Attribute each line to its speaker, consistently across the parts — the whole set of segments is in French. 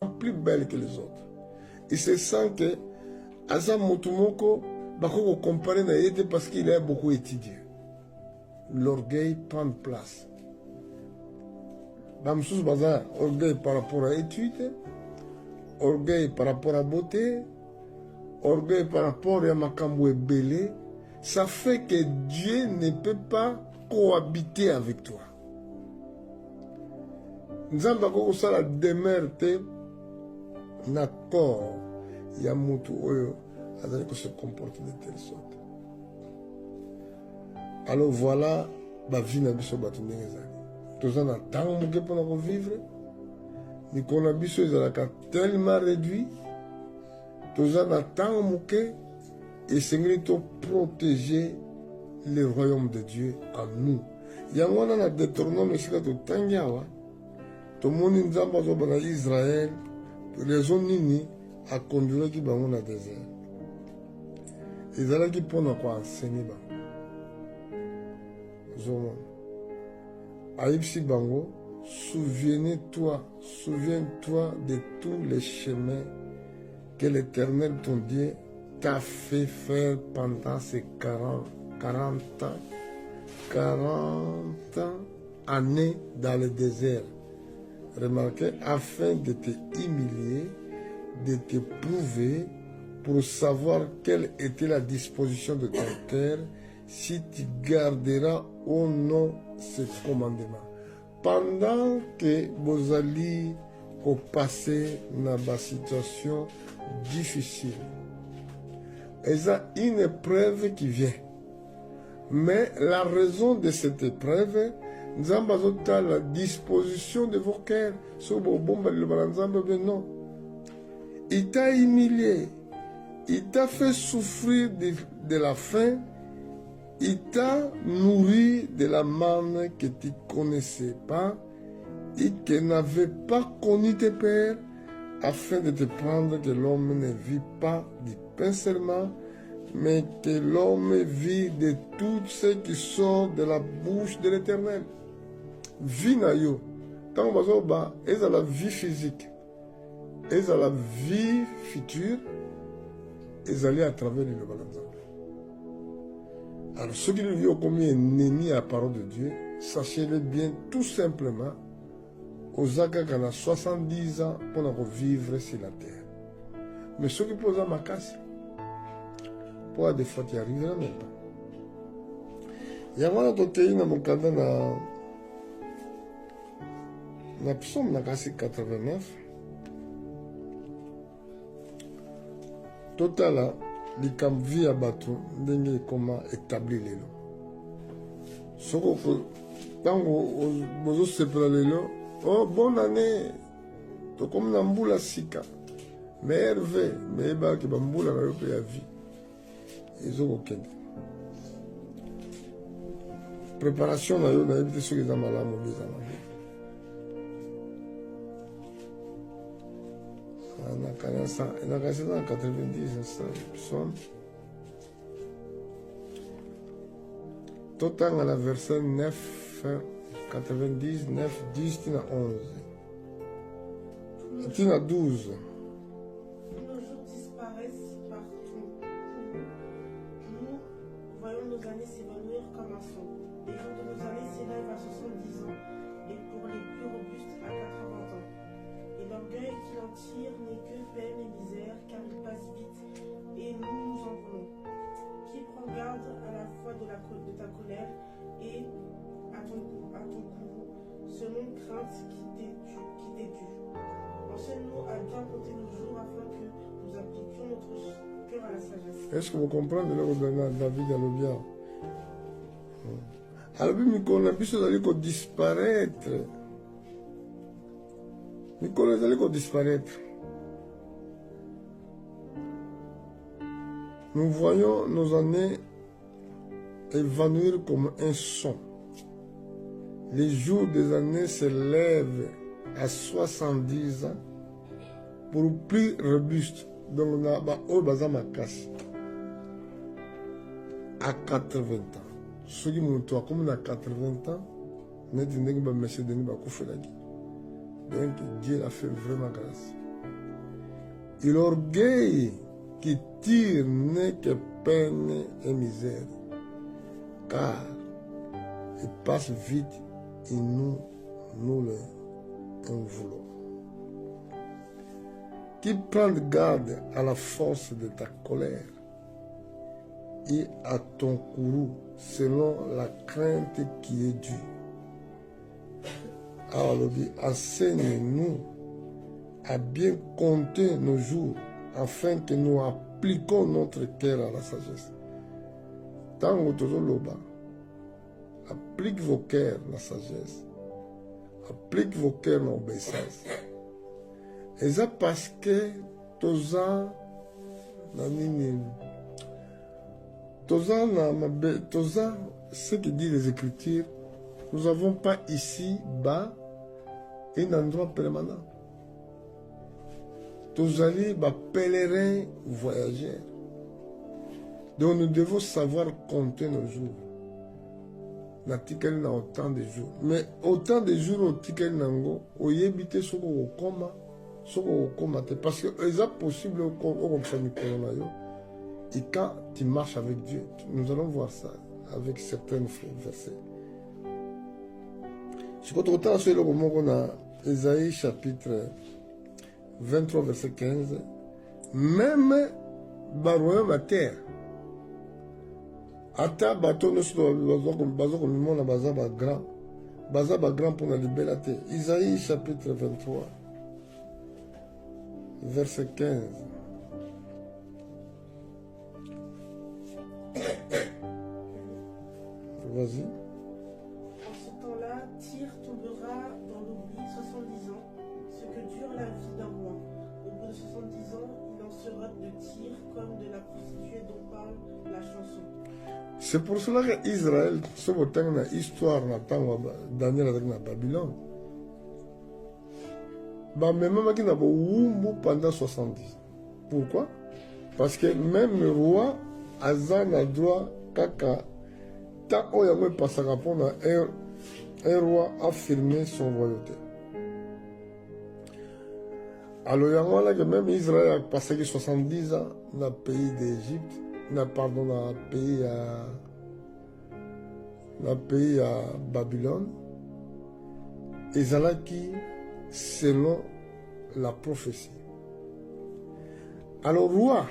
Speaker 1: plus belle que les autres. Il se sent que Asa Motumoko, Bako comparer na yete parce qu'il a beaucoup étudié. L'orgueil prend place. Bamsous Bazar, orgueil par rapport à l'étude, orgueil par rapport à la beauté, orgueil par rapport à Makambo et Belé. Ça fait que Dieu ne peut pas cohabiter avec toi. Nous avons la demeure d'accord. Il y a mutu oyo qui se comporte de telle sorte. Alors voilà, la vie n'a pas de tous en temps pour vivre. Nous avons tellement réduit. Tous en temps et Seigneur protéger le royaume de Dieu en nous. Il y a un détournement ici que tout le monde en Israël, les zones nini a conduit qui dans le désert. Ils allaient qui pour nous enseigner. Aïbsi Bango, souviens-toi de tous les chemins que l'Éternel ton Dieu t'a fait faire pendant ces 40 années dans le désert. Remarquez, afin de te humilier, de te prouver, pour savoir quelle était la disposition de ton cœur, si tu garderas ou non ce commandement. Pendant que vous allez passer dans une situation difficile, il y a une épreuve qui vient. Mais la raison de cette épreuve, nous avons la disposition de vos cœurs. Non. Il t'a humilié. Il t'a fait souffrir de la faim. Il t'a nourri de la manne que tu ne connaissais pas et que n'avait pas connu tes pères, afin de te prendre que l'homme ne vit pas du pain seulement, mais que l'homme vit de tout ce qui sort de la bouche de l'Éternel. Vie na yo, tant que est la vie physique, est la vie future, est allée à travers le balançage. Alors, ceux qui le vivent comme ennemi à la parole de Dieu, sachez-le bien, tout simplement, aux Akaka a 70 ans pour vivre sur la terre. Mais ceux qui posent ma casse, pour des fois, tu arriveras même pas. Il y a un autre pays dans mon cadre, na psaume na kasi 89 totala likambo vi ya bato ndenge ekoma établi lelo soko ntango bozosepela lelo oh bonne année tokomi na mbula sika mais herve meyebaki bambula na yo mpe ya vie ezokokende préparation na yo nayebi te soki eza malamu obi eza mabe. On a 90 psaume. Total à la verset 9, 90, 9, 10, tina 11. Tina 12.
Speaker 2: Nos jours disparaissent partout. Nous voyons nos années s'évanouir comme un son. Les jours de nos années s'élèvent à 70 ans, et pour les plus robustes à 80 ans. Et l'orgueil qui en tire n'est que peine et misère, car il passe vite, et nous en voulons. Qui prend garde à la fois de ta colère et à ton courroux, selon crainte qui t'est due. Enseigne-nous à bien compter nos jours, afin que nous appliquions notre cœur à la sagesse.
Speaker 1: Est-ce que vous comprenez le David à l'obia? Alors, on a pu disparaître. Nicolas allait disparaître. Nous voyons nos années évanouir comme un son. Les jours des années s'élèvent à 70 ans pour plus robuste. Donc, on a à 80 ans. Ceux qui m'ont dit, comme on a 80 ans, on a dit que M. Denis va couper la vie. Donc Dieu a fait vraiment grâce. Et l'orgueil qui tire n'est que peine et misère, car il passe vite et nous le voulons. Qui prend garde à la force de ta colère et à ton courroux selon la crainte qui est due. Alors, enseigne-nous à bien compter nos jours afin que nous appliquions notre cœur à la sagesse. Tango tozoloba, applique vos cœurs à la sagesse. Applique vos cœurs à l'obéissance. Et ça parce que toza ce que dit les Écritures, nous n'avons pas ici bas un endroit permanent. Tozali ba pèlerins voyageurs. Donc nous devons savoir compter nos jours. Natikali na autant de jours. Mais autant de jours au tikali nango, oyebite soko okoma, parce que c'est possible au yo. Et quand tu marches avec Dieu, nous allons voir ça avec certains versets. Je peux te retrouver sur le moment qu'on a Ésaïe chapitre 23 verset 15. Même baroyaume à terre. Ata bateau ne soit bazo comme monde baza ba grand pour la liberté. Isaïe chapitre 23 verset 15. Vas-y.
Speaker 2: En ce temps-là, Tyr tombera dans l'oubli 70 ans, ce que dure la vie d'un roi. Au bout de 70 ans, il en sera de Tyr comme de la prostituée dont parle la chanson.
Speaker 1: C'est pour cela que Israël, ce que une histoire Daniel avec la Babylone, même qui n'a pas pendant 70 ans. Pourquoi? Parce que même le roi Azan a droit kaka tant qu'il y a passé un roi affirmé son royauté. Alors il y a que même Israël a passé 70 ans dans le pays d'Égypte, dans le pays à Babylone, et Zalaki selon la prophétie. Alors roi,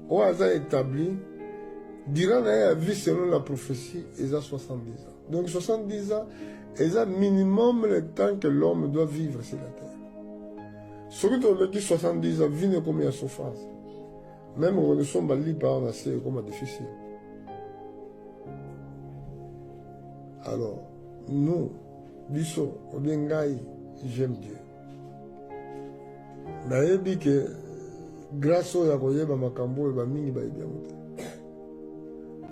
Speaker 1: au hasard établi, durant la vie selon la prophétie, il a 70 ans. Donc 70 ans, il a minimum le temps que l'homme doit vivre sur la terre. Ceux qui ont vécu 70 ans vivent comme une souffrance. Même quand nous sommes liés par un assez comme difficile. Alors, nous, Bisso, Odengaï, j'aime Dieu. Mais il dit que grâce au Yakoye, Makambo et Bamingi,